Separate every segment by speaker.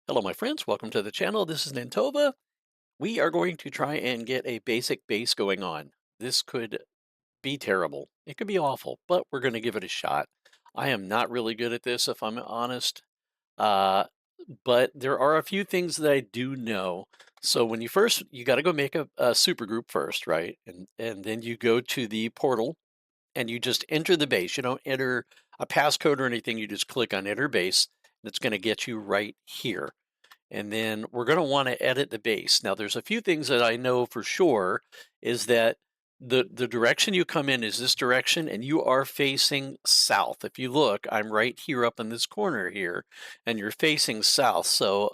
Speaker 1: Hello, my friends. Welcome to the channel. This is Nintova. We are going to try and get a basic base going on. This could be terrible. It could be awful, but we're going to give it a shot. I am not really good at this, if I'm honest. Uh, but there are a few things that I do know. So when you got to go make a super group first, right? And then you go to the portal and you just enter the base. You don't enter a passcode or anything. You just click on enter base, and it's going to get you right here. And then we're going to want to edit the base. Now, there's a few things that I know for sure is that the direction you come in is this direction, and you are facing south. If you look, I'm right here up in this corner here, and you're facing south. So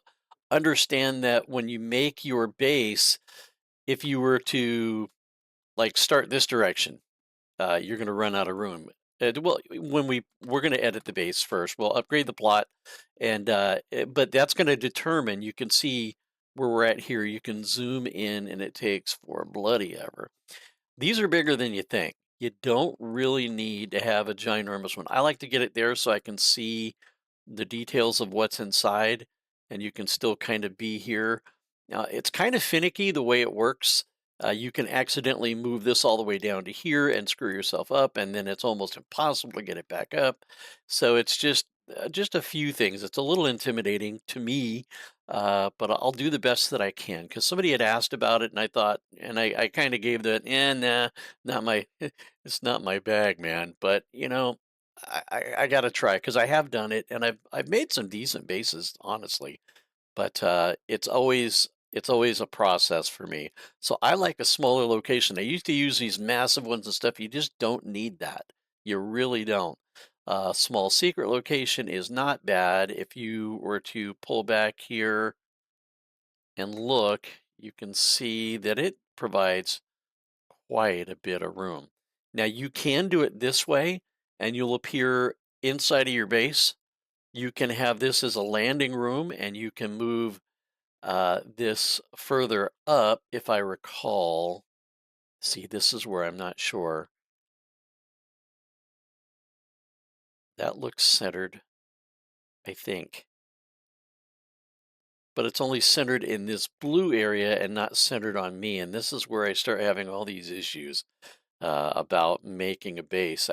Speaker 1: understand that when you make your base, if you were to like start this direction, you're going to run out of room. Well, when we're going to edit the base first, we'll upgrade the plot, and but that's going to determine. You can see where we're at here. You can zoom in, and it takes for bloody ever. These are bigger than you think. You don't really need to have a ginormous one. I like to get it there so I can see the details of what's inside, and you can still kind of be here. It's kind of finicky the way it works. You can accidentally move this all the way down to here and screw yourself up, and then it's almost impossible to get it back up. So it's just a few things. It's a little intimidating to me, but I'll do the best that I can because somebody had asked about it, and I thought, and I kind of gave the, nah, not my, it's not my bag, man. But I got to try because I have done it, and I've made some decent bases, honestly. But it's always a process for me. So I like a smaller location. I used to use these massive ones and stuff. You just don't need that. You really don't. Small secret location is not bad. If you were to pull back here and look, you can see that it provides quite a bit of room. Now you can do it this way and you'll appear inside of your base. You can have this as a landing room and you can move this further up if I recall. See, this is where I'm not sure. That looks centered, I think. But it's only centered in this blue area and not centered on me. And this is where I start having all these issues about making a base.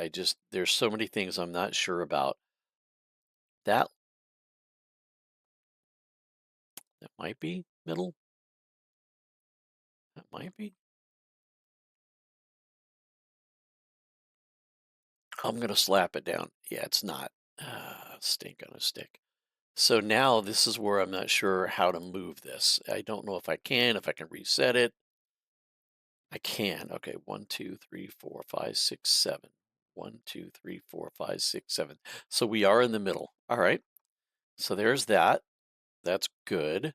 Speaker 1: There's so many things I'm not sure about. That that might be middle. That might be. I'm gonna slap it down. Yeah, it's not. Stink on a stick. So now this is where I'm not sure how to move this. I don't know if I can reset it. I can. Okay, 1, 2, 3, 4, 5, 6, 7. 1, 2, 3, 4, 5, 6, 7. So we are in the middle. All right. So there's that. That's good.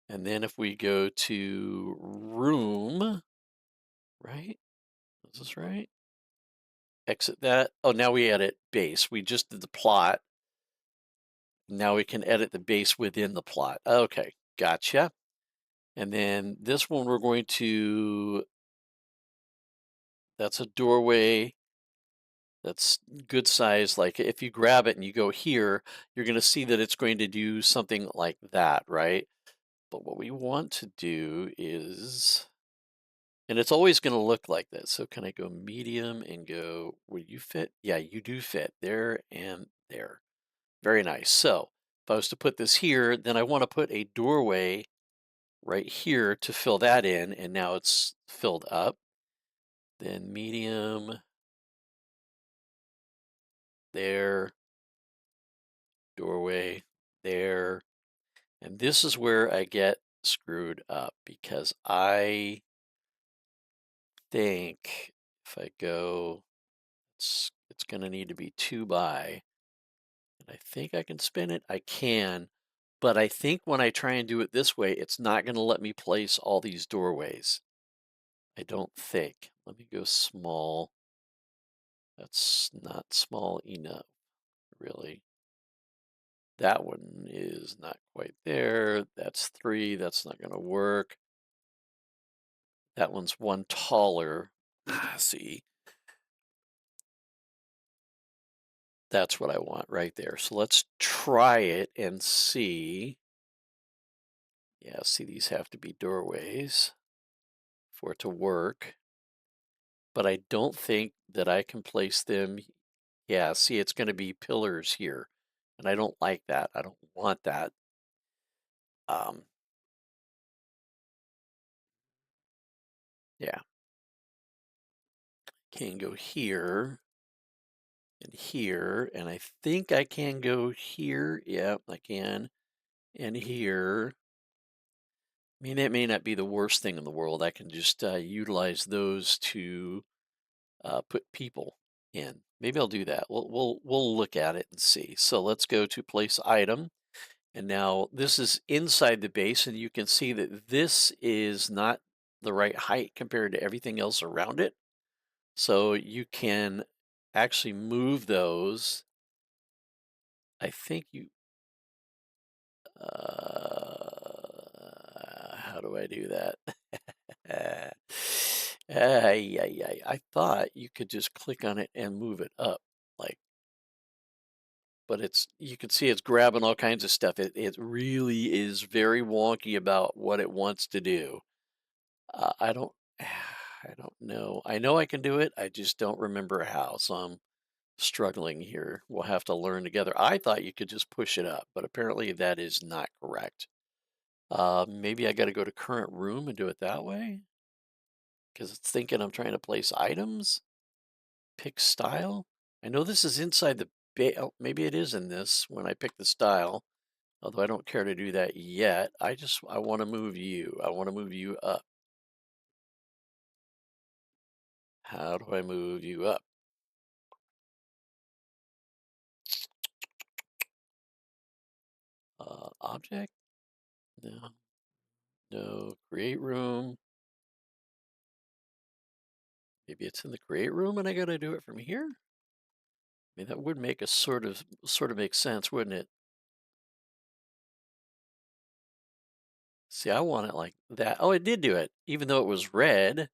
Speaker 1: And then if we go to room, right? Is this right? Exit that. Oh, now we edit base. We just did the plot. Now we can edit the base within the plot. Okay, gotcha. And then this one we're going to, that's a doorway. That's good size. Like if you grab it and you go here, you're going to see that it's going to do something like that, right? But what we want to do is, and it's always going to look like this. So can I go medium and go, will you fit? Yeah, you do fit there and there. Very nice. So if I was to put this here, then I want to put a doorway right here to fill that in. And now it's filled up. Then medium there, doorway there. And this is where I get screwed up because I think if I go, it's going to need to be 2 by, and I think I can spin it. I can, but I think when I try and do it this way, it's not going to let me place all these doorways. I don't think. Let me go small. That's not small enough, really. That one is not quite there. That's 3. That's not going to work. That one's one taller. See, that's what I want right there. So let's try it and see. Yeah, see, these have to be doorways for it to work. But I don't think that I can place them. Yeah, see, it's going to be pillars here. And I don't like that. I don't want that. Um, yeah, can go here and here. And I think I can go here. Yep, I can. And here. I mean, it may not be the worst thing in the world. I can just utilize those to put people in. Maybe I'll do that. We'll look at it and see. So let's go to place item. And now this is inside the base, and you can see that this is not the right height compared to everything else around it. So you can actually move those. I think you, how do I do that? I thought you could just click on it and move it up, like, but you can see it's grabbing all kinds of stuff. It really is very wonky about what it wants to do. I don't, I don't know. I know I can do it. I just don't remember how. So I'm struggling here. We'll have to learn together. I thought you could just push it up, but apparently that is not correct. Maybe I got to go to current room and do it that way because it's thinking I'm trying to place items. Pick style. I know this is inside the oh, maybe it is in this when I pick the style. Although I don't care to do that yet. I want to move you. I want to move you up. How do I move you up? Object? No. No. Create room. Maybe it's in the create room and I gotta do it from here? I mean, that would make a sort of make sense, wouldn't it? See, I want it like that. Oh, it did do it, even though it was red.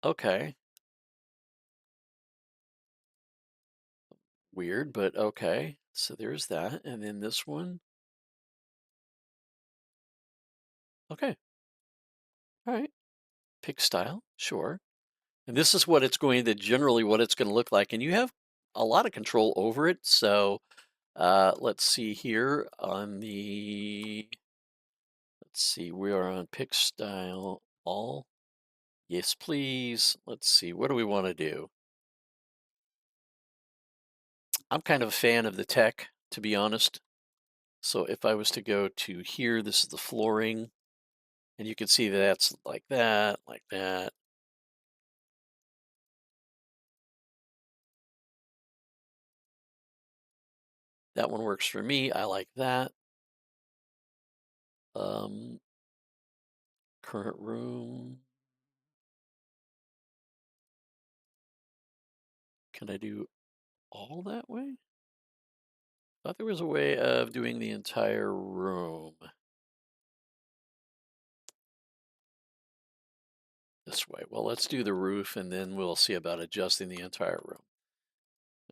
Speaker 1: Okay. Weird, but okay. So there's that. And then this one. Okay. All right. Pick style. Sure. And this is what it's going to generally what it's going to look like. And you have a lot of control over it. So let's see here on the, let's see, we are on pick style all. Yes, please. Let's see, what do we want to do? I'm kind of a fan of the tech, to be honest. So if I was to go to here, this is the flooring, and you can see that that's like that, like that. That one works for me. I like that. Um, current room. Can I do all that way? Thought there was a way of doing the entire room this way. Well, let's do the roof and then we'll see about adjusting the entire room.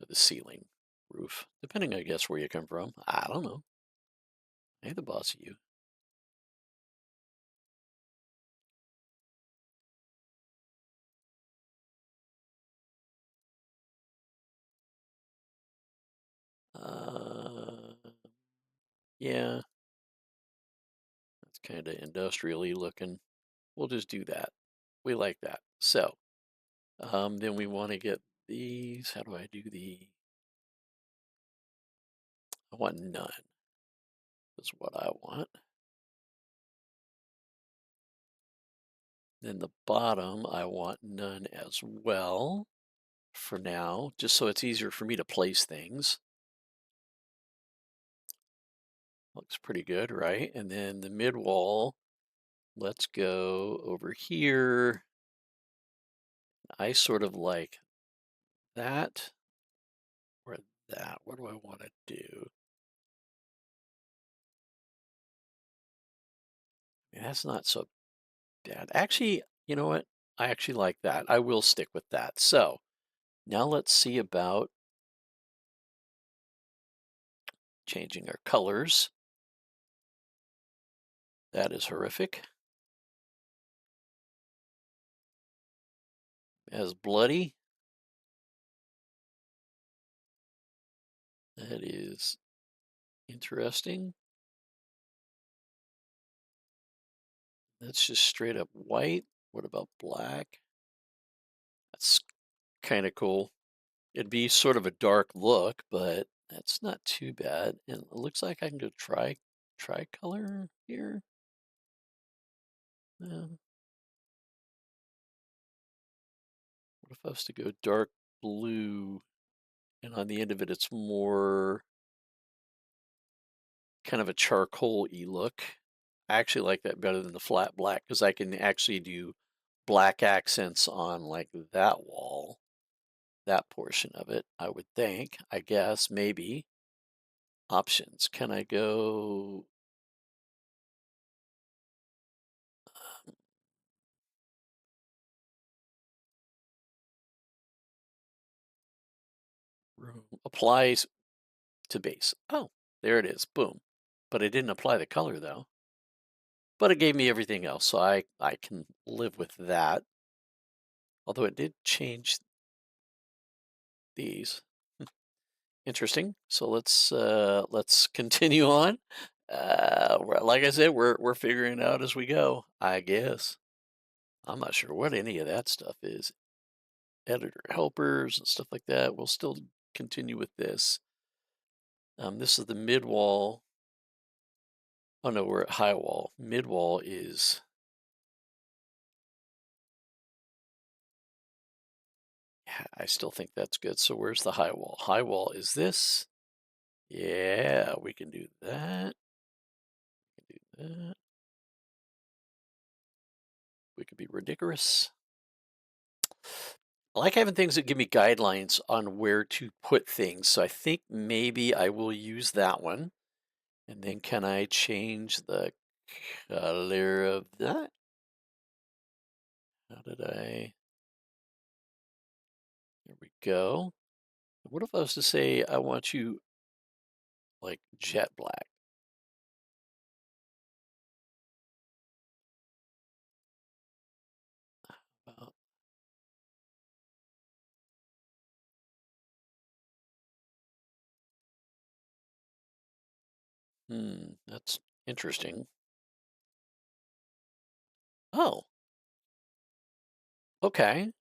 Speaker 1: Or the ceiling, roof, depending, I guess, where you come from. I don't know. I ain't the boss of you. Uh, yeah, it's kind of industrially looking. We'll just do that. We like that. So, then we want to get these. How do I do I want none. Is what I want. Then the bottom, I want none as well for now, just so it's easier for me to place things. Looks pretty good, right? And then the mid wall, let's go over here. I sort of like that or that. What do I want to do? That's not so bad. Actually, you know what? I actually like that. I will stick with that. So now let's see about changing our colors. That is horrific. As bloody. That is interesting. That's just straight up white. What about black? That's kind of cool. It'd be sort of a dark look, but that's not too bad. And it looks like I can go tricolor here. What if I was to go dark blue and on the end of it, it's more kind of a charcoal-y look. I actually like that better than the flat black because I can actually do black accents on like that wall, that portion of it, I would think, I guess, maybe. Options. Can I go room applies to base? Oh, there it is. Boom. But I didn't apply the color though. But it gave me everything else, so I can live with that. Although it did change these. Interesting. So let's continue on. Like I said, we're figuring it out as we go, I guess. I'm not sure what any of that stuff is. Editor helpers and stuff like that. We'll still continue with this. This is the mid wall. Oh no, we're at high wall. Mid wall is I still think that's good. So where's the high wall? High wall is this. Yeah, we can do that. We can do that. We could be ridiculous. I like having things that give me guidelines on where to put things. So I think maybe I will use that one. And then can I change the color of that? How did I? There we go. What if I was to say I want you like jet black? Uh, that's interesting. Oh, okay.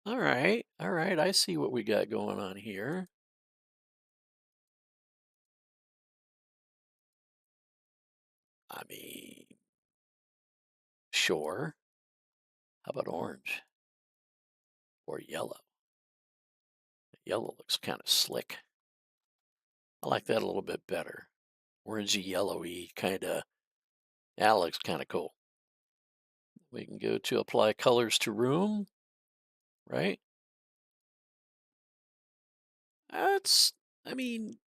Speaker 1: All right. All right. I see what we got going on here. I mean, sure. How about orange or yellow? Yellow looks kind of slick. I like that a little bit better. Orangey, yellowy, kind of. That looks kind of cool. We can go to apply colors to room, right? That's, I mean,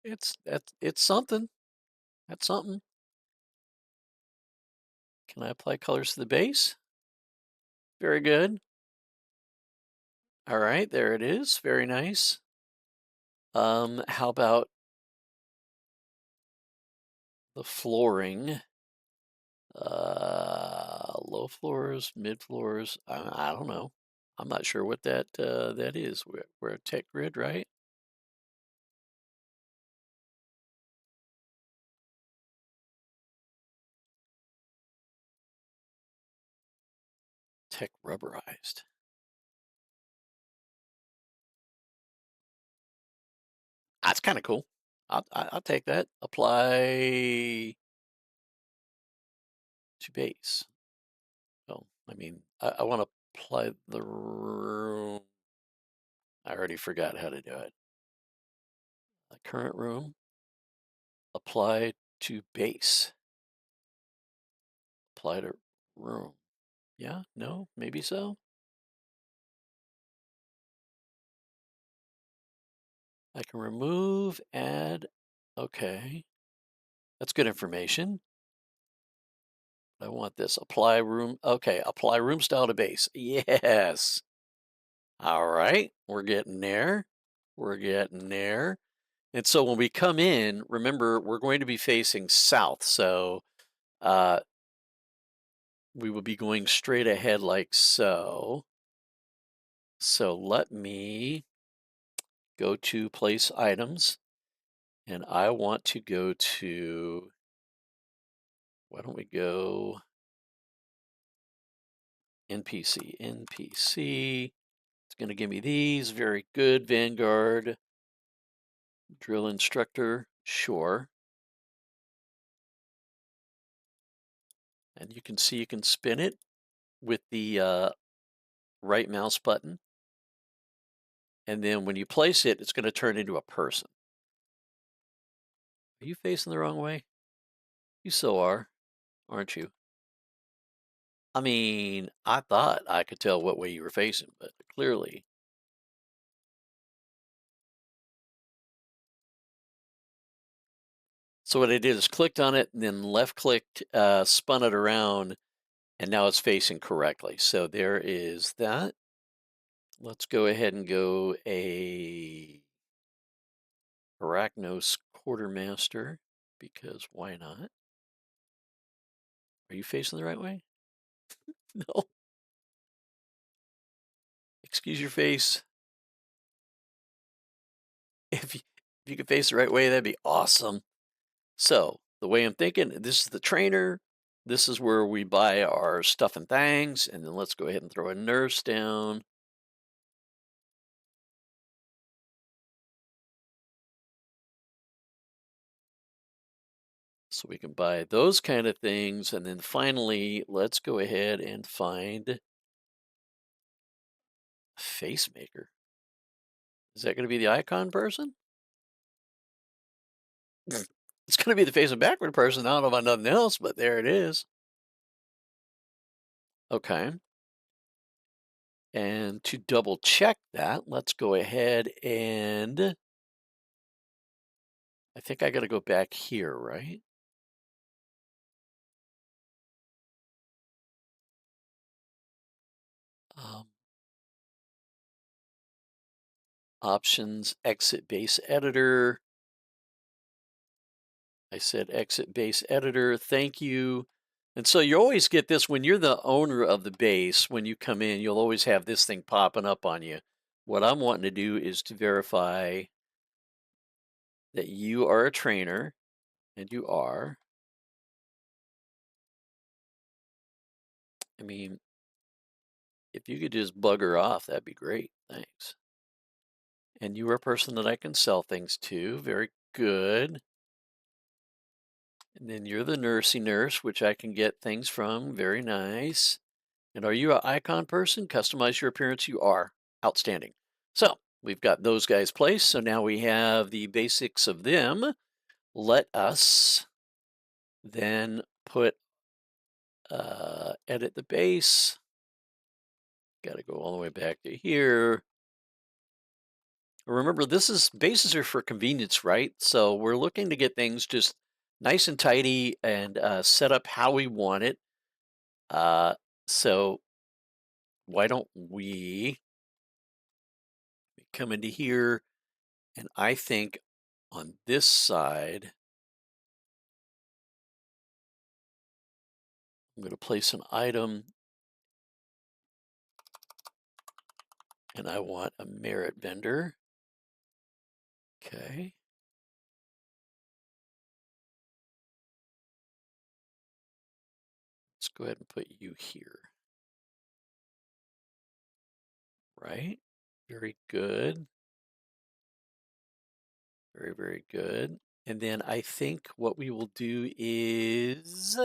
Speaker 1: it's something. That's something. Can I apply colors to the base? Very good. All right, there it is. Very nice. How about the flooring? Low floors, mid floors. I don't know. I'm not sure what that is. We're a tech grid, right? Tech rubberized. That's kind of cool. I'll take that. Apply to base. Oh, I mean, I want to apply the room. I already forgot how to do it. The current room. Apply to base. Apply to room. Yeah, no, maybe so. I can remove, add. Okay, that's good information. I want this. Apply room. Okay, apply room style to base. Yes. All right, we're getting there. We're getting there. And so when we come in, remember, we're going to be facing south. So Uh, we will be going straight ahead like so. So let me go to place items, and I want to go to, why don't we go NPC, NPC. It's going to give me these. Very good. Vanguard, drill instructor, sure. And you can see you can spin it with the right mouse button. And then when you place it, it's going to turn into a person. Are you facing the wrong way? You so are, aren't you? I mean, I thought I could tell what way you were facing, but clearly. So what I did is clicked on it and then left clicked, spun it around, and now it's facing correctly. So there is that. Let's go ahead and go a Arachnos quartermaster, because why not? Are you facing the right way? No. Excuse your face. If you could face the right way, that'd be awesome. So the way I'm thinking, this is the trainer. This is where we buy our stuff and things, and then let's go ahead and throw a nurse down. So we can buy those kind of things, and then finally, let's go ahead and find face maker. Is that going to be the icon person? It's going to be the face and backward person. I don't know about nothing else, but there it is. Okay. And to double check that, let's go ahead and I think I got to go back here, right? Um, Options, exit base editor. I said exit base editor. Thank you. And so you always get this when you're the owner of the base. When you come in, you'll always have this thing popping up on you. What I'm wanting to do is to verify that you are a trainer, and you are. I mean, if you could just bugger off, that'd be great. Thanks. And you are a person that I can sell things to. Very good. And then you're the nursey nurse, which I can get things from. Very nice. And are you an icon person? Customize your appearance. You are. Outstanding. So we've got those guys placed. So now we have the basics of them. Let us then put edit the base. Got to go all the way back to here. Remember, bases are for convenience, right? So we're looking to get things just nice and tidy and set up how we want it. So why don't we come into here, and I think on this side, I'm going to place an item, and I want a merit vendor. Okay. Let's go ahead and put you here. Right? Very good. Very, very good. And then I think what we will do is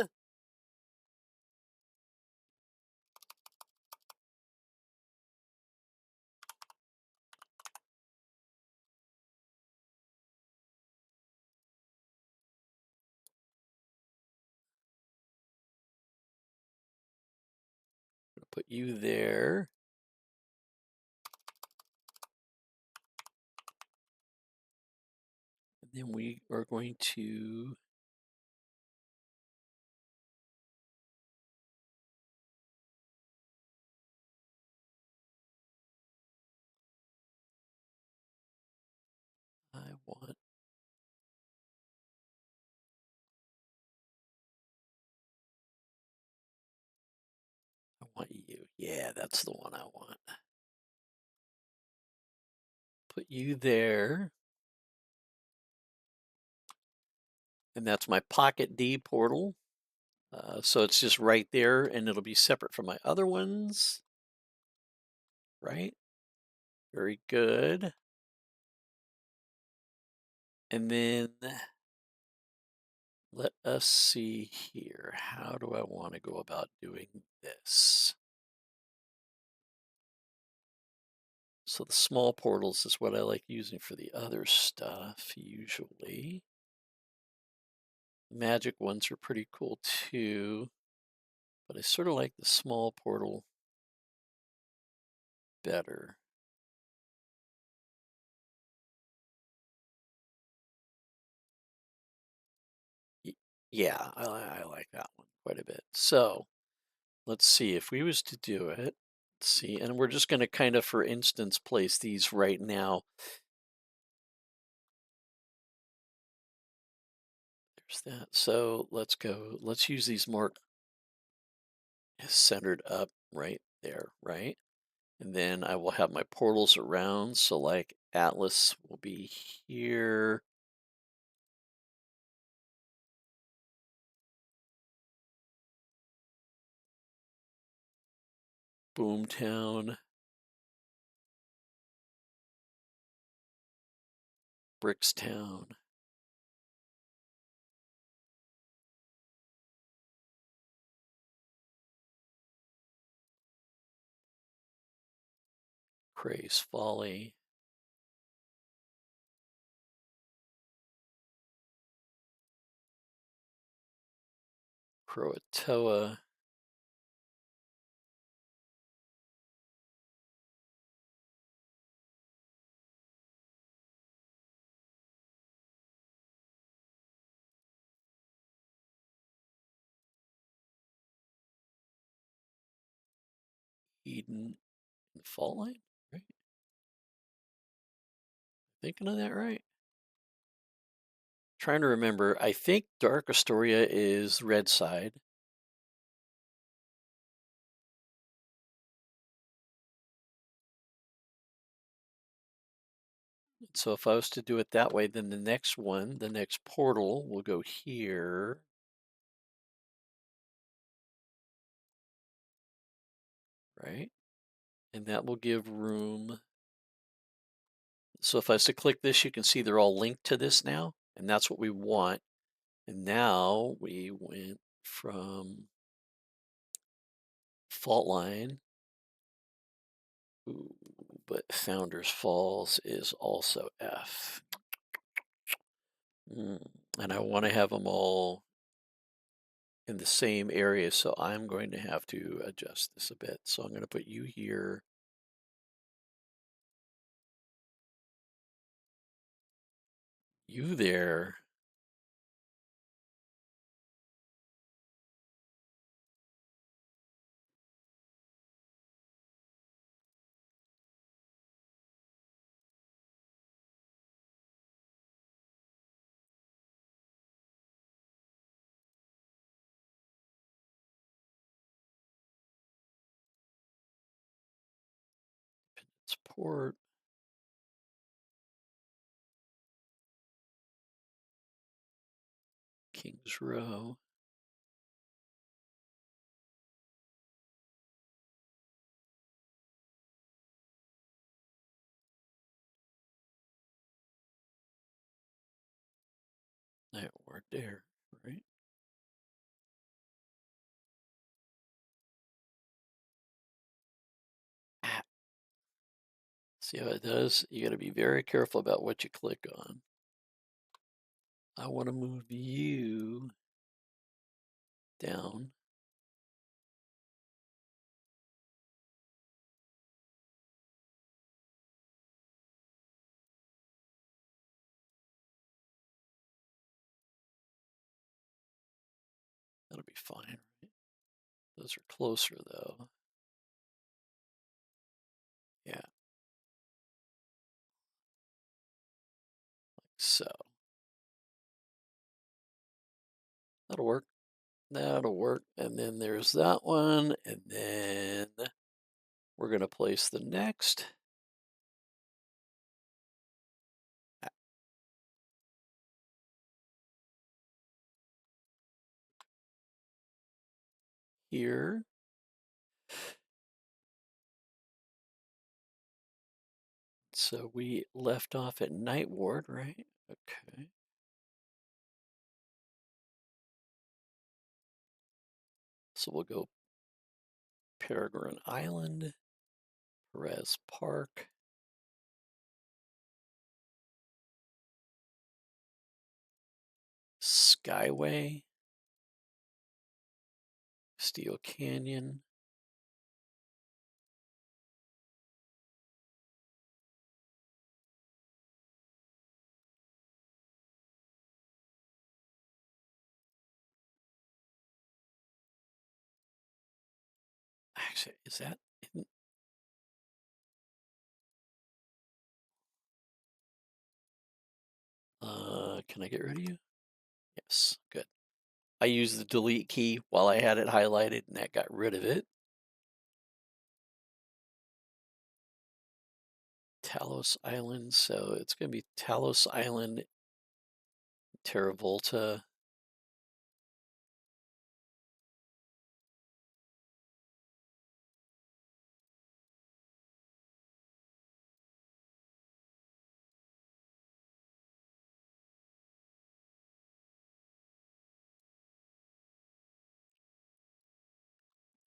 Speaker 1: put you there. And then we are going to I want Yeah, that's the one I want. Put you there. And that's my Pocket D portal. So it's just right there and it'll be separate from my other ones, right? Very good. And then let us see here. How do I want to go about doing this? So the small portals is what I like using for the other stuff usually. Magic ones are pretty cool too, but I sort of like the small portal better. Yeah, I like that one quite a bit. So let's see if we was to do it. Let's see, and we're just going to kind of, for instance, place these right now. There's that. So let's go. Let's use these more centered up right there, right? And then I will have my portals around. So like Atlas will be here. Boomtown. Brickstown. Craze Folly. Croatoa. Eden and Fault Line, right? Thinking of that right? Trying to remember. I think Dark Astoria is red side. So if I was to do it that way, then the next one, the next portal will go here. Right? And that will give room. So if I was to click this, you can see they're all linked to this now, and that's what we want. And now we went from Fault Line. Ooh, but Founders Falls is also F. And I want to have them all in the same area, so I'm going to have to adjust this a bit. So I'm going to put you here. You there. Support. Kings Row. That weren't there, right? Ah, see how it does? You got to be very careful about what you click on. I want to move you down. That'll be fine, right? Those are closer though. Yeah, like so. That'll work. That'll work. And then there's that one. And then We're going to place the next here. So we left off at Night Ward, right? Okay. So we'll go Peregrine Island, Perez Park, Skyway, Steel Canyon, actually, is that in, can I get rid of you? Yes, good. I used the delete key while I had it highlighted and that got rid of it. Talos Island, so it's going to be Talos Island, Terravolta.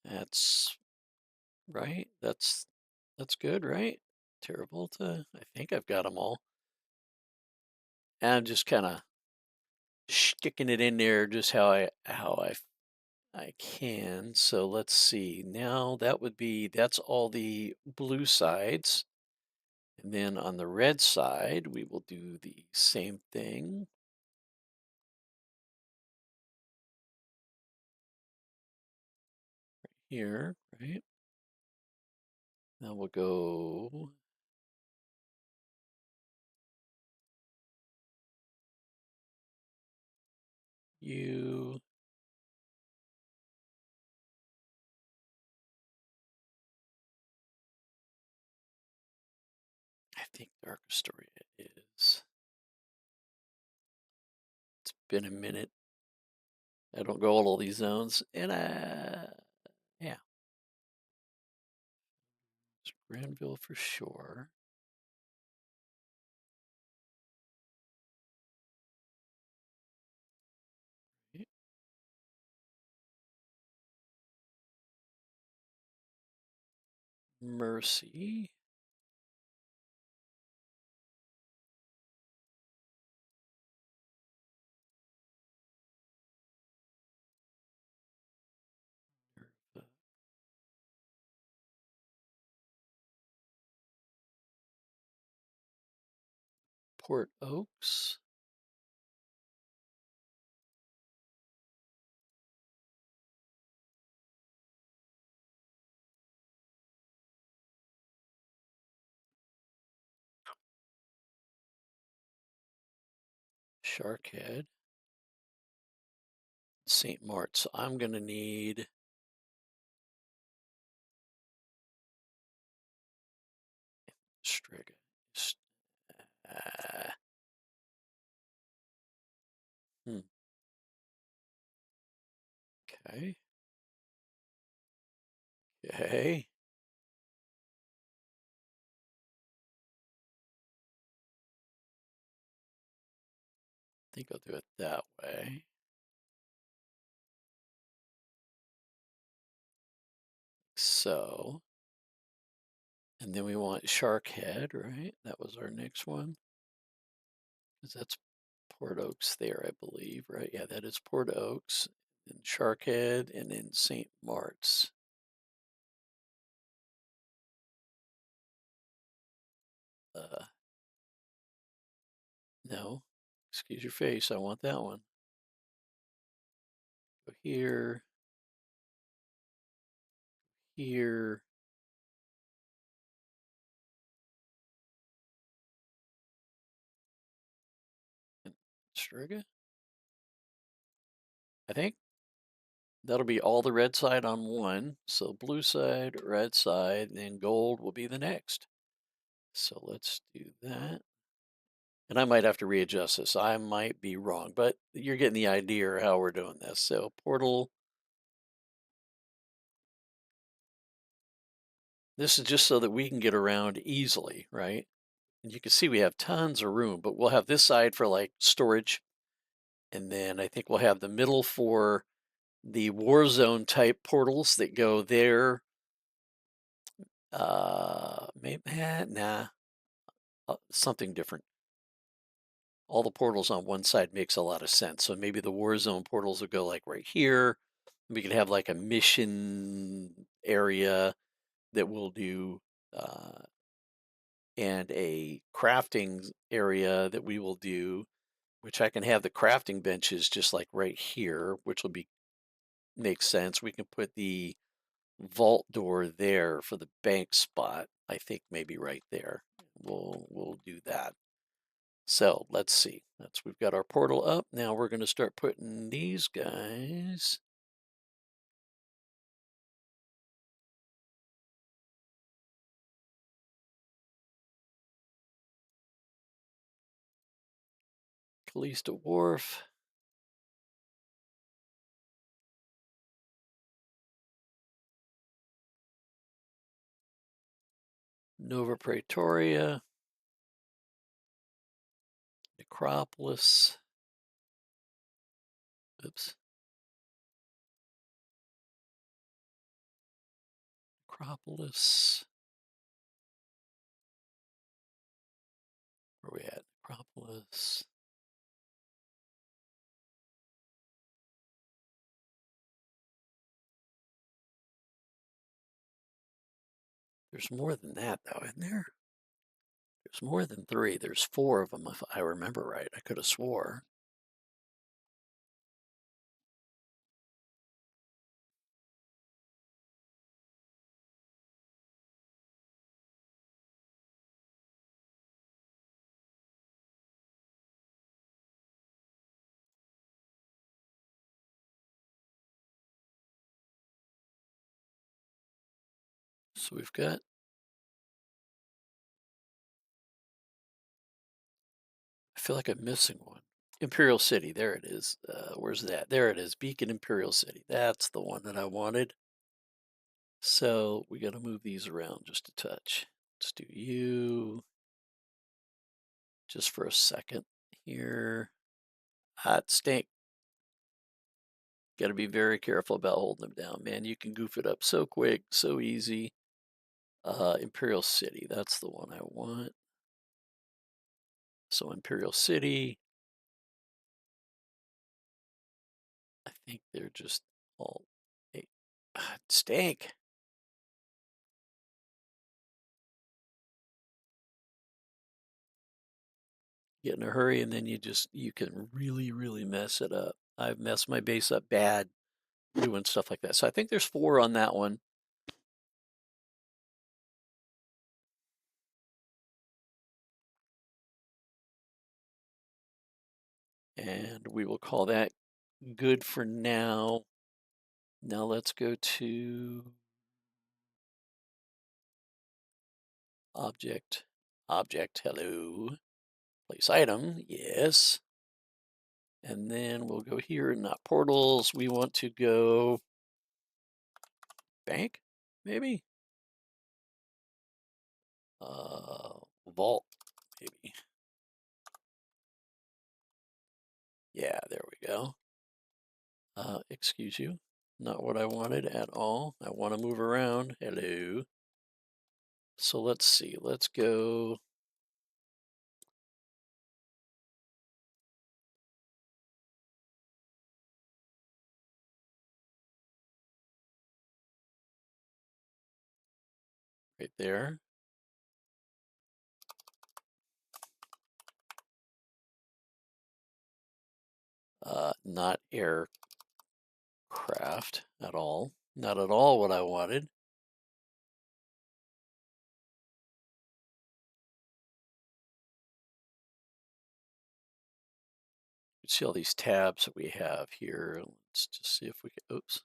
Speaker 1: That's right. That's good, right? Terravolta. I think I've got them all. And I'm just kind of sticking it in there just how I can. So let's see. Now that's all the blue sides. And then on the red side, we will do the same thing here, right? Now we'll go you. I think Dark Story is. It's been a minute. I don't go all these zones, and yeah, it's Granville for sure. Right. Mercy. Port Oaks. Sharkhead. St. Mart's. I'm going to need Striga. Uh, hmm. Okay. Okay. I think I'll do it that way. So, and then we want Sharkhead, right? That was our next one. Because that's Port Oaks there, I believe, right? Yeah, that is Port Oaks, and Sharkhead, and then St. Mart's. Uh, no, excuse your face. I want that one. Go here, here, and Striga, I think. That'll be all the red side on one. So blue side, red side, and then gold will be the next. So let's do that. And I might have to readjust this. I might be wrong, but you're getting the idea of how we're doing this. So portal. This is just so that we can get around easily, right? And you can see we have tons of room, but we'll have this side for like storage. And then I think we'll have the middle for the war zone type portals that go there. Maybe, nah, something different. All the portals on one side makes a lot of sense. So maybe the war zone portals will go like right here. We could have like a mission area that we'll do, and a crafting area that we will do, which I can have the crafting benches just like right here, which will be makes sense. We can put the vault door there for the bank spot. I think maybe right there. We'll do that. So let's see. We've got our portal up. Now we're going to start putting these guys. Callista Wharf. Nova Praetoria. Necropolis. Oops. Necropolis. Where are we at? Necropolis. There's more than that, though, isn't there? There's more than three. There's four of them, if I remember right. I could have swore. So we've got. I feel like I'm missing one. Imperial City. There it is. Where's that? There it is. Beacon Imperial City. That's the one that I wanted. So we got to move these around just a touch. Let's do you just for a second here. Hot stink. Got to be very careful about holding them down, man. You can goof it up so quick, so easy. Imperial City. That's the one I want. So Imperial City. I think they're just all. Hey, stank. Get in a hurry and then you can really mess it up. I've messed my base up bad doing stuff like that. So I think there's four on that one. And we will call that good for now. Now let's go to object, hello, place item, yes. And then we'll go here, not portals. We want to go bank, maybe? Vault, maybe. Yeah, there we go. Excuse you. Not what I wanted at all. I want to move around. Hello. So let's see. Let's go. Right there. Not aircraft at all. Not at all what I wanted. You see all these tabs that we have here. Let's just see if we can. Oops.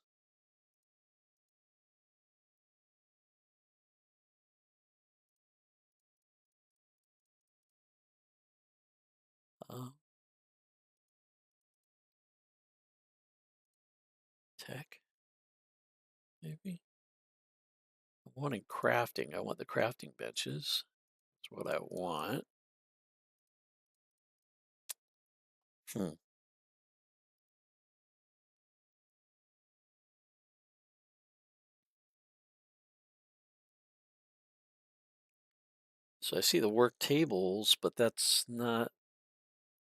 Speaker 1: Tech, maybe. I'm wanting crafting. I want the crafting benches. That's what I want. Hmm. So I see the work tables, but that's not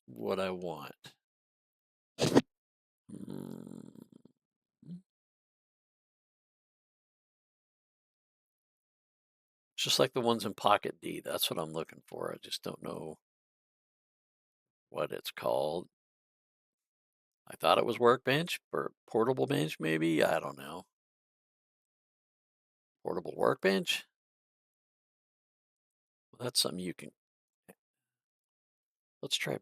Speaker 1: what I want. Hmm. Just like the ones in Pocket D, that's what I'm looking for. I just don't know what it's called. I thought it was workbench or portable bench, maybe. I don't know. Portable workbench? Well, that's something you can. Let's try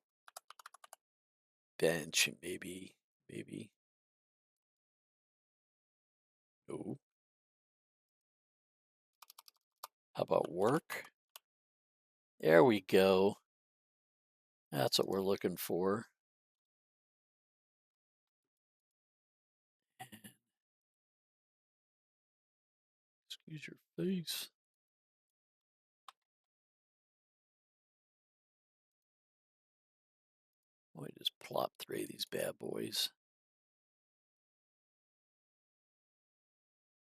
Speaker 1: bench, maybe. Maybe. Oh, how about work? There we go. That's what we're looking for. Excuse your face. Let me just plop three of these bad boys.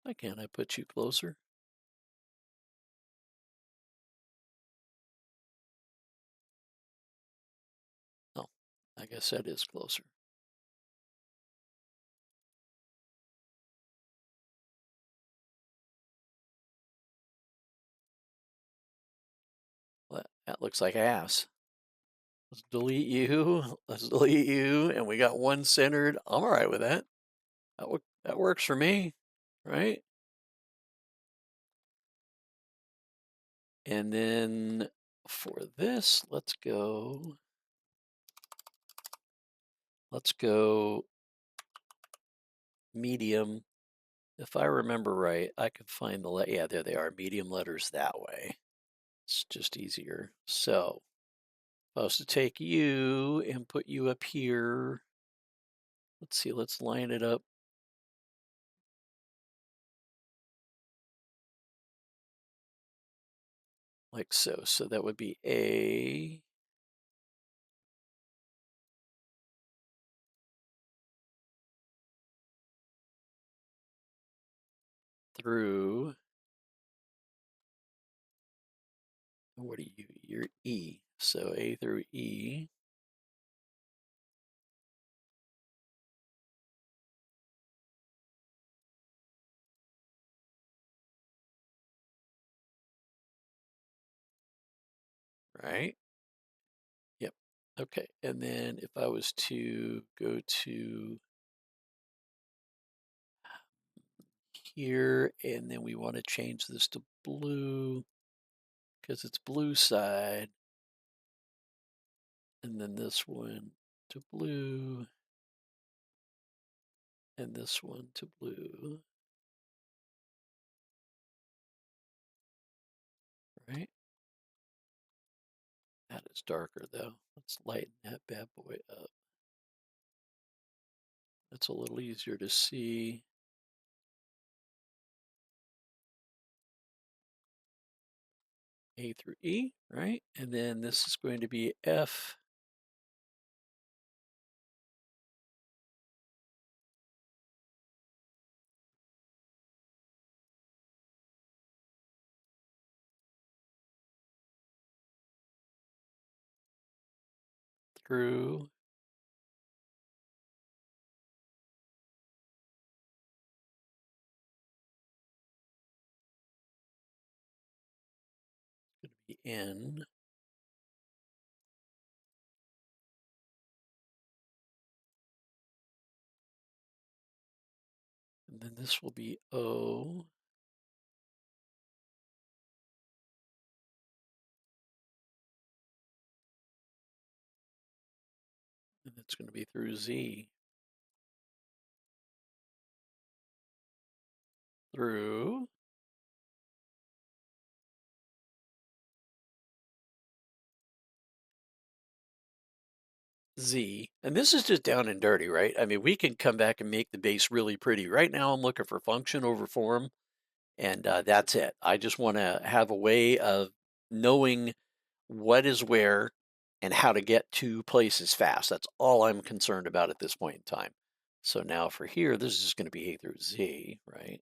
Speaker 1: Why can't I put you closer? Oh, I guess that is closer. Well, that looks like ass. Let's delete you. Let's delete you. And we got one centered. I'm all right with that. That works for me, right? And then for this, let's go medium. If I remember right, I can find yeah, there they are, medium letters that way. It's just easier. So if I was to take you and put you up here, let's see, let's line it up. Like so. So that would be A through, what are you? You're E. So A through E. Right? Yep. Okay. And then if I was to go to here, and then we want to change this to blue because it's blue side, and then this one to blue, and this one to blue, right? That is darker though. Let's lighten that bad boy up. It's a little easier to see. A through E, right? And then this is going to be F through the N. And then this will be O. And it's going to be through Z. Through Z. And this is just down and dirty, right? I mean, we can come back and make the base really pretty. Right now, I'm looking for function over form, and that's it. I just want to have a way of knowing what is where and how to get to places fast. That's all I'm concerned about at this point in time. So now for here, this is just going to be A through Z, right?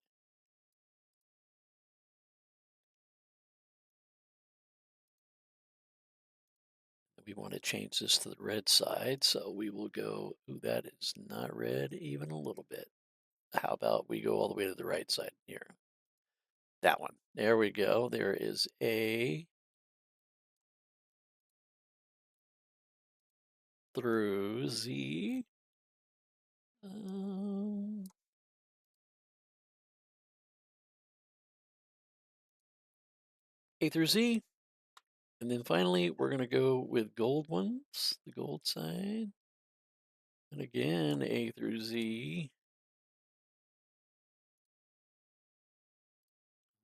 Speaker 1: We want to change this to the red side, so we will go, ooh, that is not red even a little bit. How about we go all the way to the right side here? That one. There we go. There is A through Z. Um, A through Z. And then finally, we're going to go with gold ones, the gold side. And again, A through Z.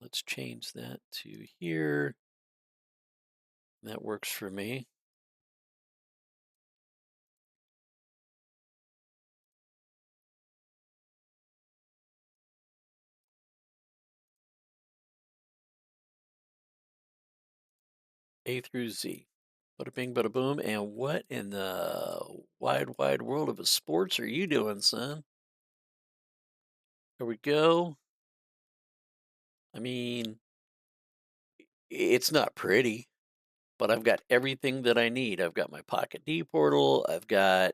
Speaker 1: Let's change that to here. That works for me. A through Z. Bada bing, bada boom. And what in the wide, wide world of sports are you doing, son? There we go. I mean, it's not pretty, but I've got everything that I need. I've got my Pocket D portal. I've got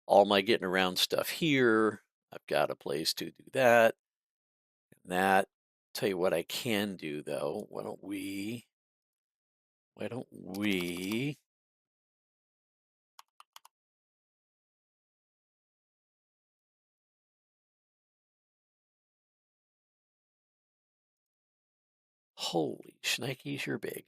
Speaker 1: all my getting around stuff here. I've got a place to do that and that. Tell you what I can do though. Why don't we holy shnikes, you're big.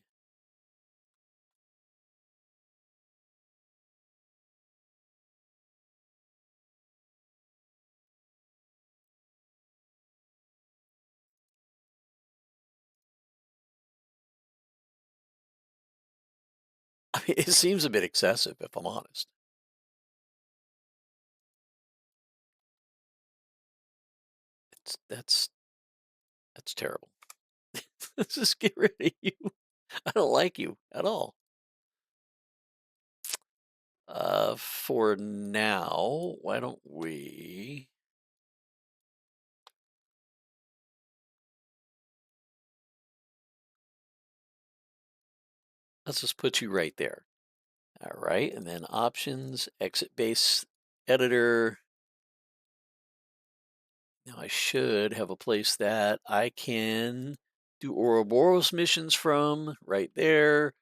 Speaker 1: I mean, it seems a bit excessive if I'm honest. That's terrible. Let's just get rid of you. I don't like you at all. For now, why don't we let's just put you right there. All right, and then options, exit base editor. Now I should have a place that I can do Ouroboros missions from right there.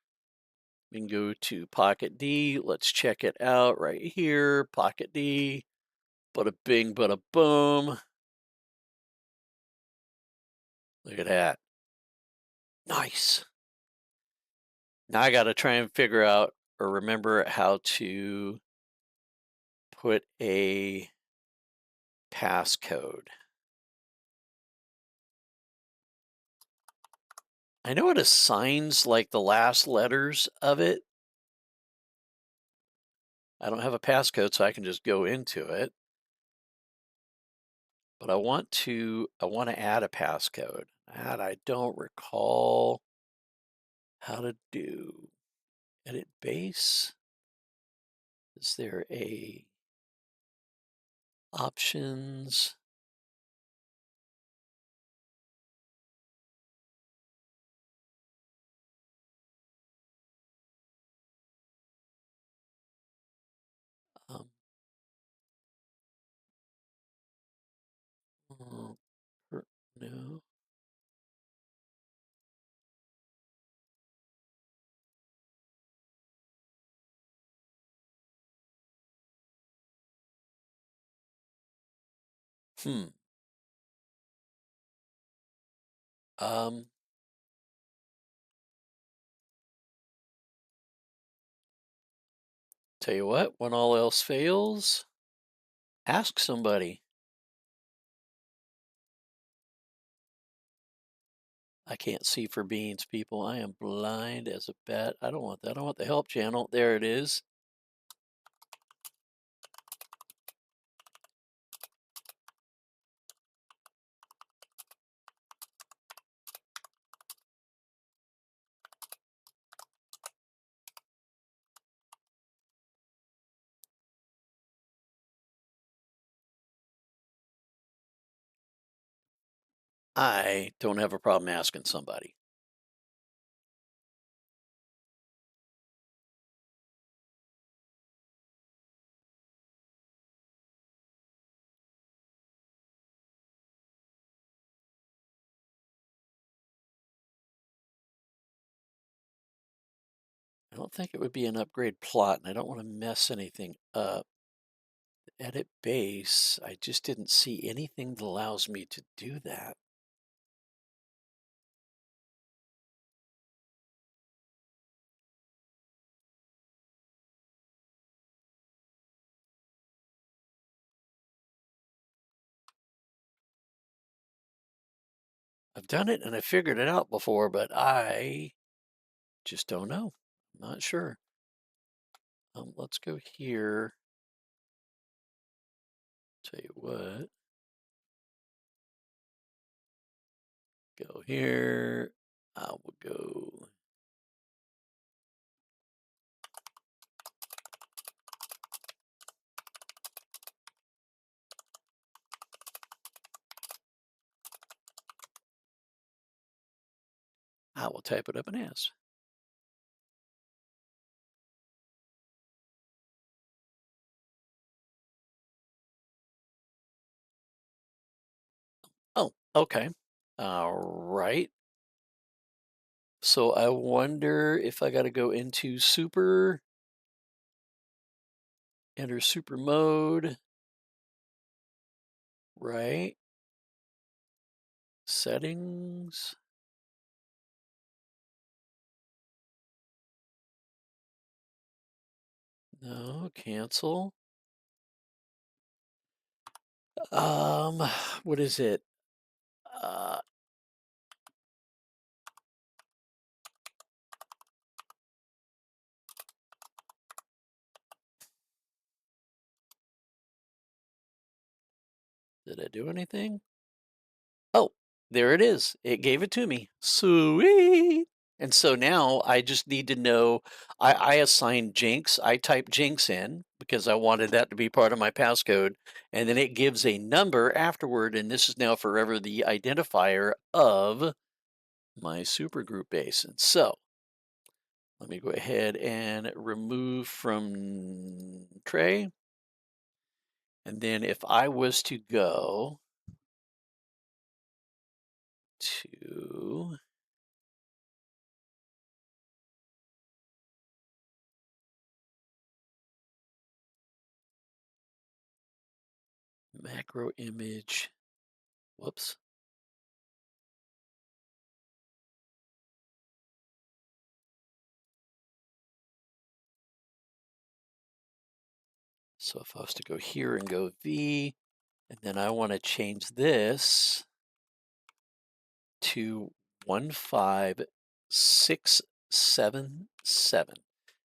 Speaker 1: We can go to Pocket D. Let's check it out right here. Pocket D. Bada bing, bada boom. Look at that. Nice. Now I got to try and figure out or remember how to put a passcode. I know it assigns like the last letters of it. I don't have a passcode, so I can just go into it. But I want to add a passcode. And I don't recall how to do. Edit base. Is there a options? Um, oh, no. Hmm. Um, Tell you what, when all else fails, ask somebody. I can't see for beans, people. I am blind as a bat. I don't want that. I want the help channel. There it is. I don't have a problem asking somebody. I don't think it would be an upgrade plot, and I don't want to mess anything up. Edit base. I just didn't see anything that allows me to do that. I've done it and I figured it out before, but I just don't know. I'm not sure. Let's go here. Tell you what. Go here. I will go. I will type it up and ask. Oh, okay. All right. So I wonder if I got to go into super, enter super mode, right? Settings. No, cancel. Um, what is it? Uh, did I do anything? Oh, there it is. It gave it to me. Sweet. And so now I just need to know. I assigned Jinx. I typed Jinx in because I wanted that to be part of my passcode. And then it gives a number afterward. And this is now forever the identifier of my supergroup base. And so let me go ahead and remove from tray. And then if I was to go to macro image, whoops. So if I was to go here and go V, and then I want to change this to 15677.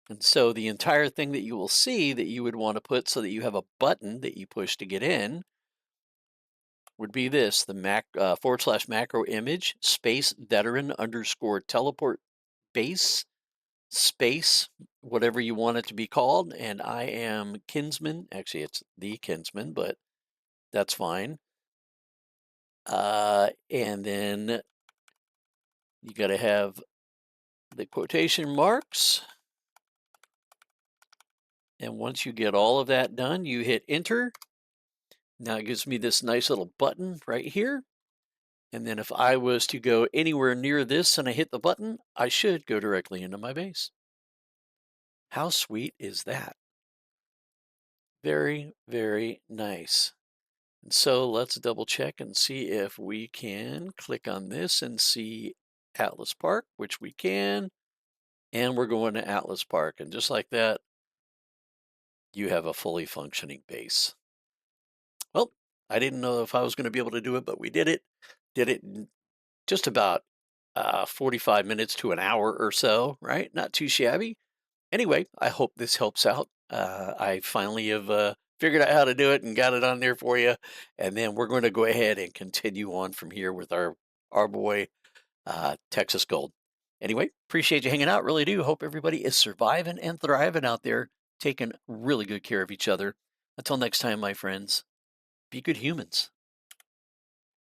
Speaker 1: And so the entire thing that you will see that you would want to put so that you have a button that you push to get in would be this, the / macro image space veteran underscore teleport base space, whatever you want it to be called. And I am Kinsman. Actually, it's the Kinsman, but that's fine. And then you got to have the quotation marks. And once you get all of that done, you hit enter. Now it gives me this nice little button right here. And then if I was to go anywhere near this and I hit the button, I should go directly into my base. How sweet is that? Very, very nice. And so let's double check and see if we can click on this and see Atlas Park, which we can. And we're going to Atlas Park. And just like that, you have a fully functioning base. Well, I didn't know if I was going to be able to do it, but we did it. Did it in just about 45 minutes to an hour or so, right? Not too shabby. Anyway, I hope this helps out. I finally have figured out how to do it and got it on there for you. And then we're going to go ahead and continue on from here with our boy Texas Gold. Anyway, appreciate you hanging out. Really do. Hope everybody is surviving and thriving out there, taking really good care of each other. Until next time, my friends, be good humans.